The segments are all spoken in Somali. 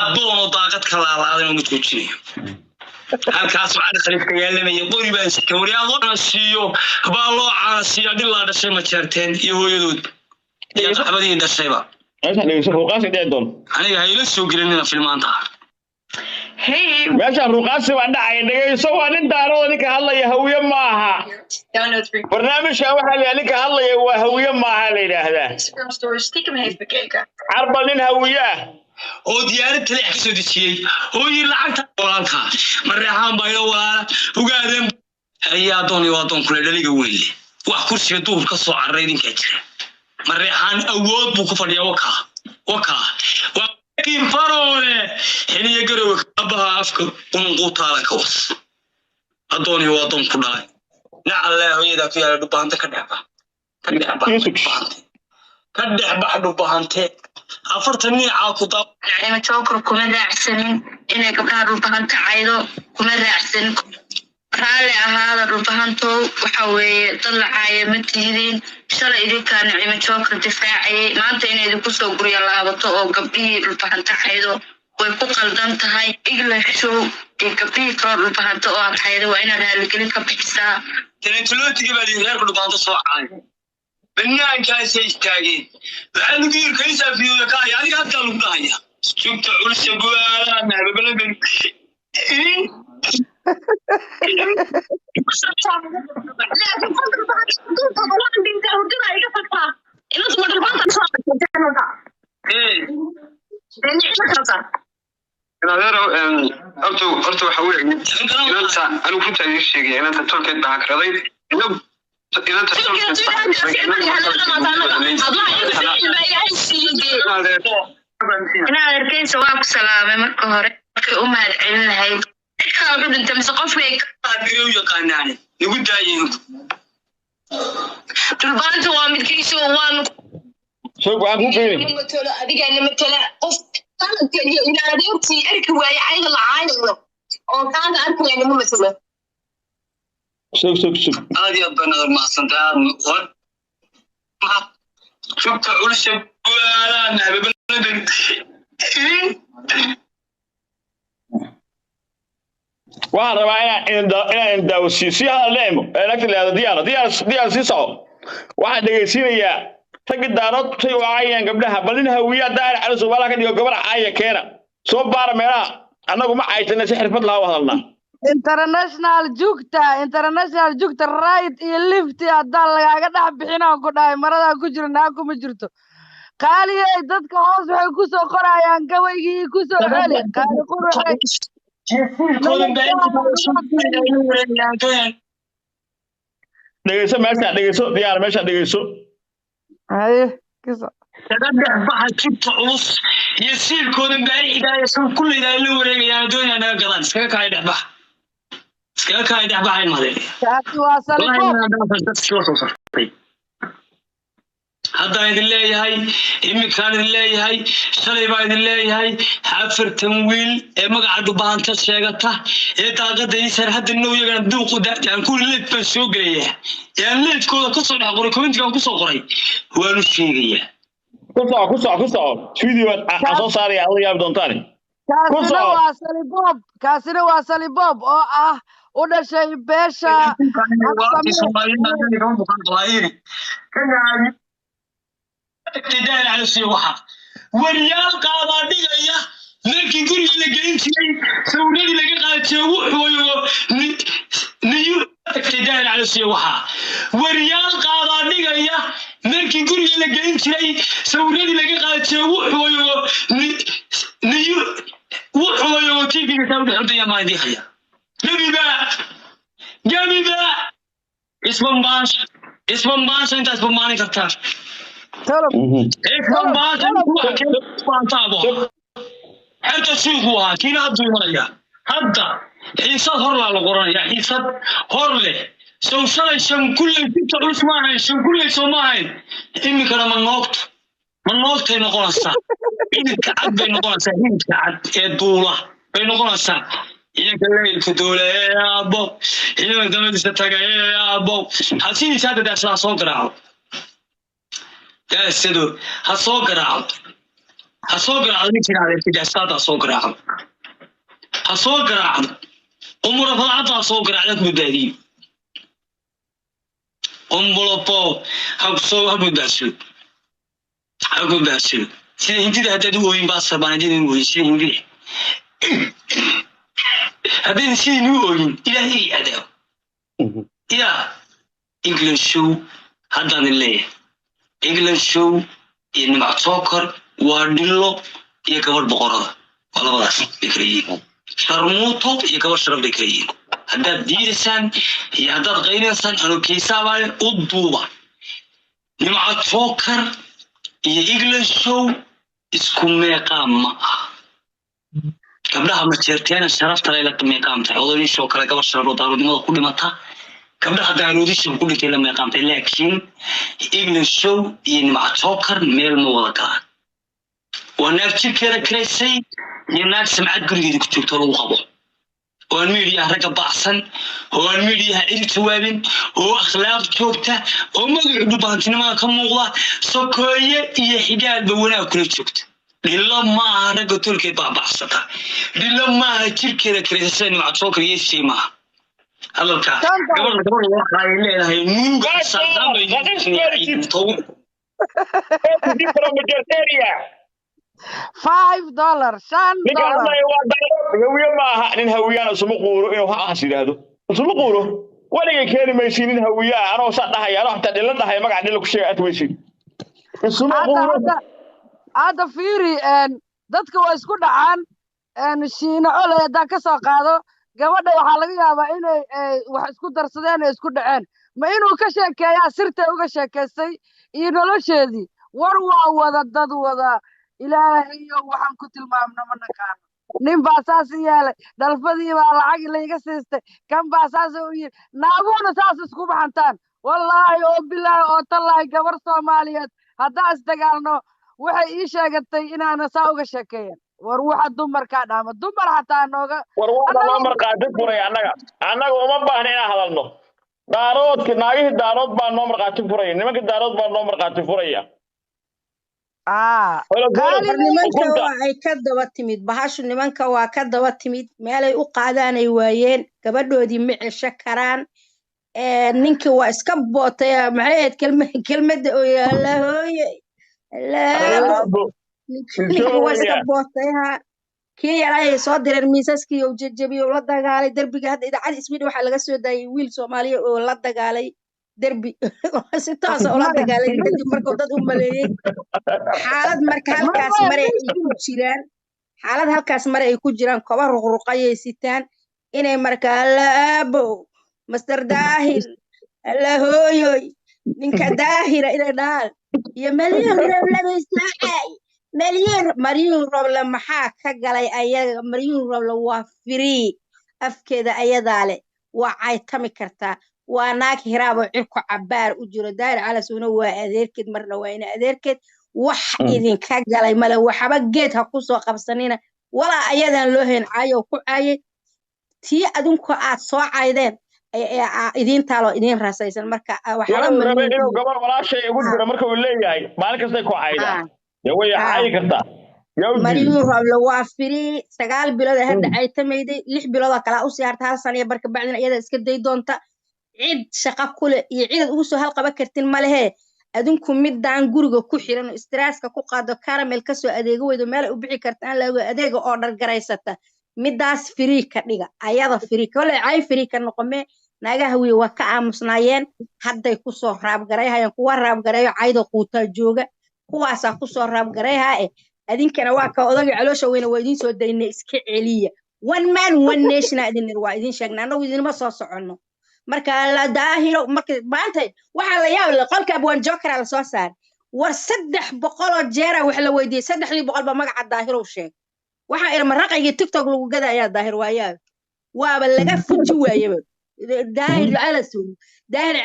addoon oo daaqad ka laalaaday oo joojinay halkaas waxaan khaliifka yeelanay qori baan si kawriyaado siiyo baa loo caasiyo dhilaa dhashay ma jeerteen iyo hooyadood iyo saxbadii dhashayba dhegeyso ruuqaasi deedon aniga hayla soo gelinina filmaanta Hey, meesha ruuqaasi waa dhacay dhegeyso waa nin daaro ninka hadlaya hawiye ma aha barnaamijka waxa la ninka hadlaya waa hawiye ma aha la yiraahdaa Instagram stories stiekem heeft bekeken. arba nin hawiye oo diyaarad taleex ka soo dejiyay hooyii lacagta walaalka mareexaan bayna walaala ugaadeen ayaa doonay waa doon kule dhaliga weyn wax kursiga duur ka soo carray ninka jira mareexaan awood buu ku fadhiyaa waka wakiin faroole xiliya garow abaha afka qunqutaala ka was adooni waa doon ku dhalay nacalaa hooyada ku yaala dhubaanta ka dhaca ka dhex dhubaante afartan nicaa ku dab Ima joker kuma raacsanin inay gabdhaha dhulbahanta caydo kuma raacsanin raali ahaada dhulbahantow waxa weeye dad la caayo ma tihidiin shalay idinkaana ima joker difaacayay maanta inay idinku soo gurya laabato oo gabdhihii dhulbahanta caydo way ku qaldan tahay English show ee gabdhihii kale dhulbahanta oo aad caydo waa inaad raaligelin ka bixisaa teleentolootiga baa reerka dhubaanta soo caayo banaankaasay istaageen waxaa lagu yiri kaysaa fiyoda ka haya adiga hadda lagu dhahaya joogta culsa buaala mahbabaladan horta waxa weeye inanta anigu runta idin sheegay inanta tolkeed baa hakraday inaad arkaysa waa ku salaamay marka hore markay u mahad celin lahayd kaa u dhinta mise qofkay qaadiyo yaqaanaan lagu daayay dhulbaanta waa midkiisu waan soo go'aan ku geeyay matalo adigana matala qof tanka iyo ilaadeertii arki waayay ayda la caayo oo kaanga arkayna ma matalo soo aadi abana maasantaa joogta culsa buaala mahbabaladan waxaan rabaa inaan daawasiyo si hadalneemo lagta leedo diyaar si soco waxaan dhegeysiinayaa raggi daarood say u caayayaan gabdhaha bal nin hawiyaa daahir cali subaala ka dhigo gabar caaya keena soo baara meelaha annagu ma caaytana si xirfad laha u hadalnaa international jugta right iyo lift haddaan lagaaga dhex bixinaan ku dhahay maradaa ku jiro naa kuma jirto qaaliyey dadka hoos waxay ku soo qorayaan gabaygii ku soo celi qaali quruxay dhegeyso meesha dhegeyso diyaar meesha dhegeyso haye kisa saddex baxa jibta culus iyo siirkoodan baari xidaaysan kullidaa la wareegayaan doonaya naga gadaan iskaga kaay dhex baxay male kaasi waa saliboob haddaan idin leeyahay iminkaan idin leeyahay shalay baa idin leeyahay afartan wiil ee magaca dhubaanta sheegata ee daaqada isar hadda noo yagana duuqu daatan ku leed baan soo gelayaa yaan leedkooda ka soo dhex qoray commentigan ku soo qoray waanu sheegayaa ku soo video soo saaraya alla yaab doontaan kaasina waa saliboob oo ah u dhashay beesha tidaan على سيوحة وريال قاضي دغيا markii guriga la gelin jiray sawirada laga qaatay wuxuu niyu tidaan على سيوحة وريال قاضي دغيا markii guriga la gelin jiray sawirada laga qaatay wuxuu niyu wuxuu tiibiga sawirada xudaya ma diiqaya gabiba isman baas inta isman kartaa إيكم باتن بانتابو حتى سوقها كنا هدومانيا هدا حيصد هرلا لقرانيا حيصد هرله سو شن كل فيك عرس معين شن كل سماعين إني كنا من نقط نقولسا إني كعب بين نقولسا إني كعب الدولة بين نقولسا إني كلامي الدولة يا أبو إني كلامي ستاجا يا أبو حسين سادة داشلا صوتراو يا سيدو هالصوت راعد هصوغر عضو كده في جاسات هصوغر عضو هصوغر عضو أمور فضعت هصوغر عضو بداري أمبلوبو هبصو هبداسو سيدي هندي هدا دوين باص بان هندي دوين سيدي هندي هذين سيدي دوين إلهي هذا يا إنجليش شو هذا اللي إنجليش شو يعني مع سكر واردلو يكبر بقرة ولا بس بكريين شرموطو يكبر شرب بكريين هذا ديرسان هي هذا غير إنسان أنا كيسابا أضوبا مع سكر إنجليش شو اسكم مقام قبلها ما تشرتين شرفت ليلة مقام تعودني شو كلا قبل شرب وطارو دي ما كل متى قبلها دارودي شو كل كلا مقام لكن إنجليش شو يعني مع سكر ميل موضوع ونفسي كذا كريسي يناك سمعت قريدي كتير تلو خبر والميديا رجع بعصن والميديا عيد توابين وأخلاق شوكته وما يعدوا بانتنا ما كم موضوع سكوية يحجال بونا كل شوكت لله ما رجع تركي بعصته لله ما تركي كريسي مع سكر يسي ما هلا كا قبل هاي هاي مو قصة بيجي طول $5 ninka hadlaya waa daro hawiye ma aha nin hawiyana suma quuro inuu haas yiraahdo suma quuro waliga keeni maysin nin hawiya anoo sa dhahay anoo xataa dhila dhahay magac dhila ku sheegay atwaysin suma quuro هذا فيري dadka waa isku dhacaan shiina ole hadaa ka soo qaado gabadha waxaa laga yaabaa inay wax isku darsadeen oo isku dhaceen ma inuu ka sheekeeyaa sirta uga sheekaystay iyo nolosheedii war waa wada dad wada ilaahayo waxaan ku tilmaamna ma naqaano nin baa saas yeelay dhalfadii baa lacag layga siistay kan baa saas u yiri naaguna saas isku baxantaan wallaahi oo bilaahi oo tallaahi gabar Soomaaliyeed haddaa isdagaalno waxay ii sheegatay inaana saa uga sheekeeyeen war waxa dumarka dhaama dumar xataa nooga war waa loo marqaatay furay annaga uma baahna inaan hadalno daaroodka naagihii daarood baa noo marqaatay furay nimanka daarood baa noo marqaatay furaya nimanka waa ay ka daba timid bahashu nimanka waa ka daba timid meelay u qaadaanay waayeen gabadhoodii ma cesho karaan ninkii waa iska bootay maxay ahayd kelmadda oo yaala hooye ninkii waa iska bootay kii yaraayay soo direen miisaskii oo jajabiyo la dagaalay derbiga hadda idaacada ismidhi waxaa laga soo daayay wiil Soomaaliya oo la dagaalay derbi si toos ah la dagaalay kadib markuu dad u maleeyay xaalad marka halkaas mare ay ku jiraan koba ruqruqayay sitaan inay marka laabo master daahir la hooyoy ninka daahira ila dhaal iyo maliyun rabla saacay maliyun rabla maxaa ka galay ayaga maliyun rabla waa free afkeeda ayadaa leh waa ay tami kartaa waa naag hiraabo cirku cabaar u jiro daahir calasuna waa adeerkeed marna waa ina adeerkeed wax idinka galay male waxba geed ha ku soo qabsanina walaa ayadan loo heen caayo ku caayay tii adinku aad soo caydeen idin taalo idin raasaysan marka waxa la mariyay inuu gabar walaashay ugu jiro marka uu leeyahay maalin kasta ku caayda way caayi kartaa mariyuu rabla waa free 9 bilood hadda ay tamayday 6 bilood kala u siyaarta hal sano barka bacdina iyada iska day doonta cid shaqo kule iyo cid ugu soo halqaba kartin ma lehe adinku midaan guriga ku xiran stresska ku qaado caramel ka soo adeego weydo meel u bixi kartaan lagu adeega oo dhar garaysata midaas free ka dhiga ayada free kale ay free ka noqome naagaha way waa ka aamusnaayeen hadday ku soo raab garayhayaan kuwa raab garayo cayda quuta jooga kuwaasa ku soo raab garayha adinkana waa ka odaga caloosha weyna waa idin soo daynay iska celiya one man one nation idin waa idin sheegnaa anagu idinma soo soconno marka la daahiro marka maanta waxa la yaab la qolka abwan joker la soo saar war 300 jeera wax la weydiiyay 300 ba magaca daahiro sheeg waxa ila maraqayga tiktok lagu gada ayaa daahir waayaa waaba laga fuji waayay daahir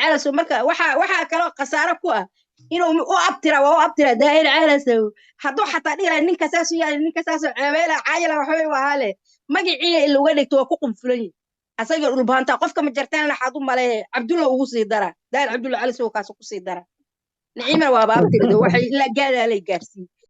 calaso marka waxa kale qasaaro ku ah inuu u abtira daahir calaso haduu xataa dhigay ninka saas u yahay ninka saas ceebeela caayila waxay waale magiciisa lagu dhigto waa ku qunfulan asaga ulbaanta qofka ma jartaan la xadu male Abdullah ugu sii dara daahir Abdullah calaso kaas ku sii dara نعيمة وابابتك waxay la gaadaalay gaarsiin